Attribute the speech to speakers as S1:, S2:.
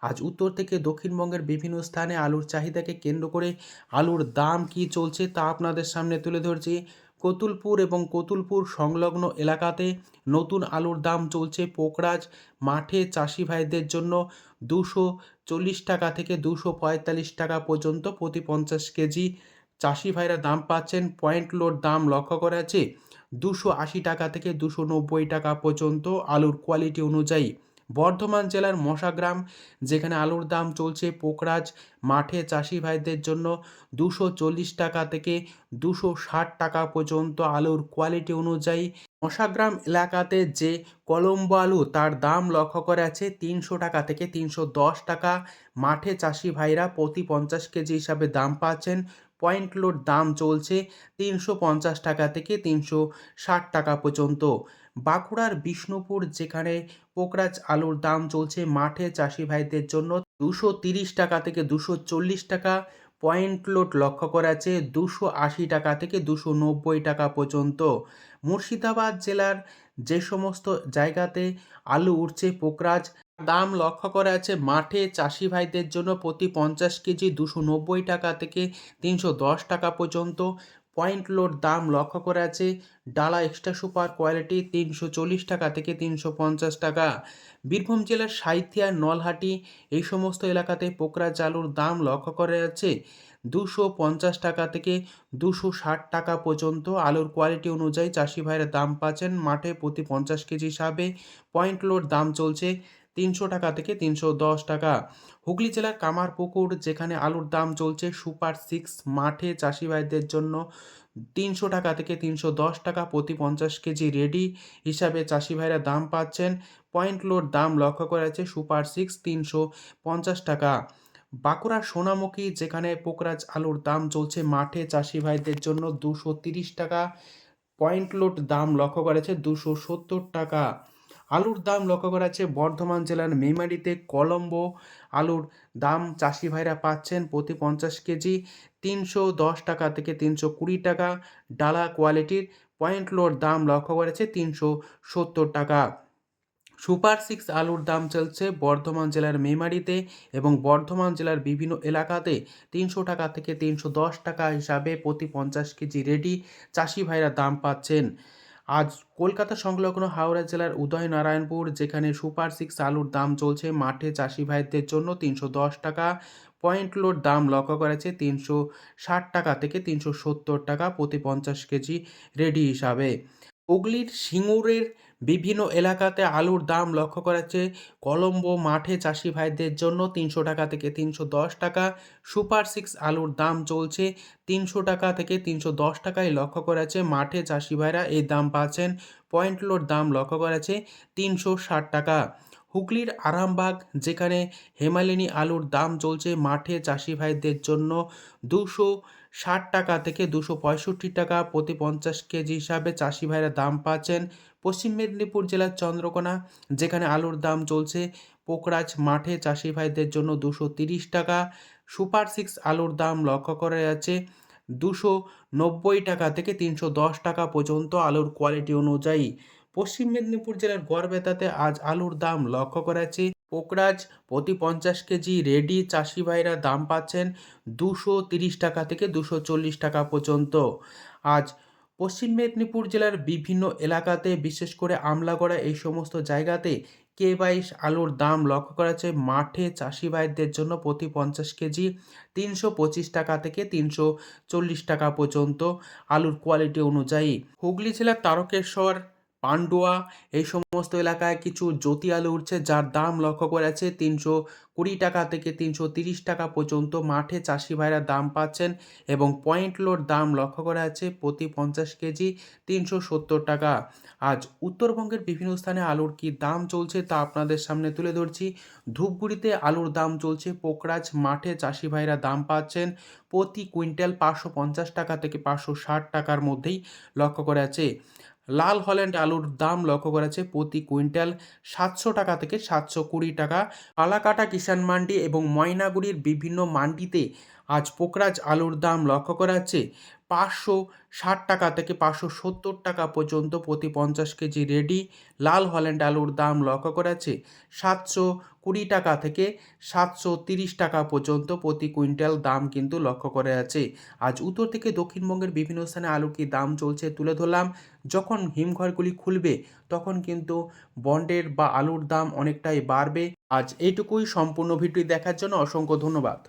S1: আজ উত্তর থেকে দক্ষিণবঙ্গের বিভিন্ন স্থানে আলুর চাহিদাকে কেন্দ্র করে আলুর দাম কী চলছে তা আপনাদের সামনে তুলে ধরছি। কতুলপুর এবং কতুলপুর সংলগ্ন এলাকাতে নতুন আলুর দাম চলছে পোকরাজ মাঠে চাষি ভাইদের জন্য 240 টাকা থেকে 245 টাকা পর্যন্ত প্রতি 50 কেজি। চাষি ভাইরা দাম পাচ্ছেন, পয়েন্ট লোড দাম লক্ষ্য করা আছে 280 টাকা থেকে 290 টাকা পর্যন্ত আলুর কোয়ালিটি অনুযায়ী। বর্ধমান জেলার মশাগ্রাম, যেখানে আলুর দাম চলছে পোকরাজ মাঠে চাষি ভাইদের জন্য 240 টাকা থেকে 260 টাকা পর্যন্ত আলুর কোয়ালিটি অনুযায়ী। মশাগ্রাম এলাকাতে যে কলম্বো আলু তার দাম লক্ষ্য করে আছে 300 টাকা থেকে 310 টাকা। মাঠে চাষি ভাইরা প্রতি 50 কেজি হিসাবে দাম পাচ্ছেন, পয়েন্ট লোড দাম চলছে 350 টাকা থেকে 360 টাকা পর্যন্ত। বাঁকুড়ার বিষ্ণুপুর, যেখানে পোকরাজ আলুর দাম চলছে মাঠে চাষি ভাইদের জন্য 230 টাকা থেকে 240 টাকা। পয়েন্ট লোড লক্ষ্য করা আছে 280 টাকা থেকে 290 টাকা পর্যন্ত। মুর্শিদাবাদ জেলার যে সমস্ত জায়গাতে আলু উঠছে পোকরাজ, দাম লক্ষ্য করা আছে মাঠে চাষি ভাইদের জন্য প্রতি 50 কেজি 290 টাকা থেকে 310 টাকা পর্যন্ত। পয়েন্ট লোড দাম লক্ষ্য করা আছে ডালা এক্সট্রা সুপার কোয়ালিটি 340 টাকা থেকে 350 টাকা। বীরভূম জেলার সাঁইথিয়া, নলহাটি এই সমস্ত এলাকাতে পোকরাজ আলুর দাম লক্ষ্য করা যাচ্ছে 250 টাকা থেকে 260 টাকা পর্যন্ত। আলুর কোয়ালিটি অনুযায়ী চাষি ভাইরা দাম পাচ্ছেন মাঠে প্রতি 50 কেজি হিসাবে। পয়েন্ট লোড দাম চলছে 300 টাকা থেকে 310 টাকা। হুগলি জেলার কামারপুকুর, যেখানে আলুর দাম চলছে সুপার 6 মাঠে চাষি ভাইদের জন্য 300 টাকা থেকে 310 টাকা প্রতি 50 কেজি রেডি হিসাবে চাষি ভাইরা দাম পাচ্ছেন। পয়েন্ট লোড দাম লক্ষ্য করা আছে সুপার 6 350 টাকা। বাঁকুড়ার সোনামুখী, যেখানে পোকরাজ আলুর দাম চলছে মাঠে চাষি ভাইদের জন্য 230 টাকা। পয়েন্ট লোড দাম লক্ষ্য করা আছে 270 টাকা। আলুর দাম লক্ষ্য করা আছে বর্ধমান জেলার মেমারিতে কলম্বো আলুর দাম চাষি ভাইরা পাচ্ছেন প্রতি 50 কেজি 310 টাকা থেকে 320 টাকা। ডালা কোয়ালিটির পয়েন্ট লোড দাম লক্ষ্য করেছে 370 টাকা। সুপার 6 আলুর দাম চলছে বর্ধমান জেলার মেমারিতে এবং বর্ধমান জেলার বিভিন্ন এলাকাতে 300 টাকা থেকে 310 টাকা হিসাবে প্রতি 50 কেজি রেডি চাষি ভাইরা দাম পাচ্ছেন। আজ কলকাতা সংলগ্ন হাওড়া জেলার উদয়নারায়ণপুর, যেখানে সুপার 6 আলুর দাম চলছে মাঠে চাষি ভাইদের জন্য 310 টাকা। পয়েন্ট লোড দাম লক্ষ্য করেছে 360 টাকা থেকে 370 টাকা প্রতি 50 কেজি রেডি হিসাবে। হুগলির সিঙ্গুরের বিভিন্ন এলাকাতে আলুর দাম লক্ষ্য করা যাচ্ছে কলম্বো মাঠে চাষি ভাইদের জন্য 300 টাকা থেকে 310 টাকা। সুপার 6 আলুর দাম চলছে 300 টাকা থেকে 310 টাকায় লক্ষ্য করা যাচ্ছে মাঠে চাষি ভাইরা এই দাম পাচ্ছেন। পয়েন্ট লোড দাম লক্ষ্য করা যাচ্ছে 360 টাকা। হুগলির আরামবাগ, যেখানে হেমালিনী আলুর দাম চলছে মাঠে চাষি ভাইদের জন্য 260 টাকা থেকে 265 টাকা প্রতি 50 কেজি হিসাবে চাষি ভাইরা দাম পাচ্ছেন। পশ্চিম মেদিনীপুর জেলার চন্দ্রকোনা, যেখানে আলুর দাম চলছে পোকরাজ মাঠে চাষি ভাইদের জন্য 230 টাকা। সুপার 6 আলুর দাম লক্ষ্য করা যাচ্ছে 290 টাকা থেকে 310 টাকা পর্যন্ত আলুর কোয়ালিটি অনুযায়ী। পশ্চিম মেদিনীপুর জেলার গড়বেতাতে আজ আলুর দাম লক্ষ্য করা যাচ্ছে পোকরাজ প্রতি 50 কেজি রেডি চাষি ভাইরা দাম পাচ্ছেন 230 টাকা থেকে 240 টাকা পর্যন্ত। আজ পশ্চিম মেদিনীপুর জেলার বিভিন্ন এলাকাতে, বিশেষ করে আমলাগড়া এই সমস্ত জায়গাতে K22 আলুর দাম লক্ষ্য করা যাচ্ছে মাঠে চাষি ভাইদের জন্য প্রতি 50 কেজি 325 টাকা থেকে 340 টাকা পর্যন্ত আলুর কোয়ালিটি অনুযায়ী। হুগলি জেলার তারকেশ্বর, পান্ডুয়া এই সমস্ত এলাকায় কিছু জ্যোতি আলু উঠছে, যার দাম লক্ষ্য করা যাচ্ছে 320 টাকা থেকে 330 টাকা পর্যন্ত মাঠে চাষি ভাইরা দাম পাচ্ছেন এবং পয়েন্ট লোড দাম লক্ষ্য করা যাচ্ছে প্রতি 50 কেজি 370 টাকা। আজ উত্তরবঙ্গের বিভিন্ন স্থানে আলুর কী দাম চলছে তা আপনাদের সামনে তুলে ধরছি। ধূপগুড়িতে আলুর দাম চলছে পোকরাজ মাঠে চাষি ভাইরা দাম পাচ্ছেন প্রতি কুইন্টাল 550 টাকা থেকে 560 টাকার মধ্যেই লক্ষ্য করা যাচ্ছে। লাল হল্যান্ড আলুর দাম লক্ষ্য করা যাচ্ছে প্রতি কুইন্টাল 700 টাকা থেকে 720 টাকা। ফালাকাটা কিষাণ মান্ডি এবং ময়নাগুড়ির বিভিন্ন মান্ডিতে আজ পোকরাজ আলুর দাম লক্ষ্য করা যাচ্ছে 560 টাকা থেকে 570 টাকা পর্যন্ত প্রতি 50 কেজি রেডি লাল হল্যান্ড আলুর দাম লক্ষ্য করা যাচ্ছে 720 টাকা থেকে 730 টাকা পর্যন্ত প্রতি কুইন্টাল দাম কিন্তু লক্ষ্য করা যাচ্ছে। আজ উত্তর থেকে দক্ষিণবঙ্গের বিভিন্ন স্থানে আলুর কি দাম চলছে তুলে ধরলাম। যখন হিমঘরগুলি খুলবে তখন কিন্তু বন্ডের বা আলুর দাম অনেকটাই বাড়বে। আজ এইটুকুই। সম্পূর্ণ ভিডিওটি দেখার জন্য অসংখ্য ধন্যবাদ।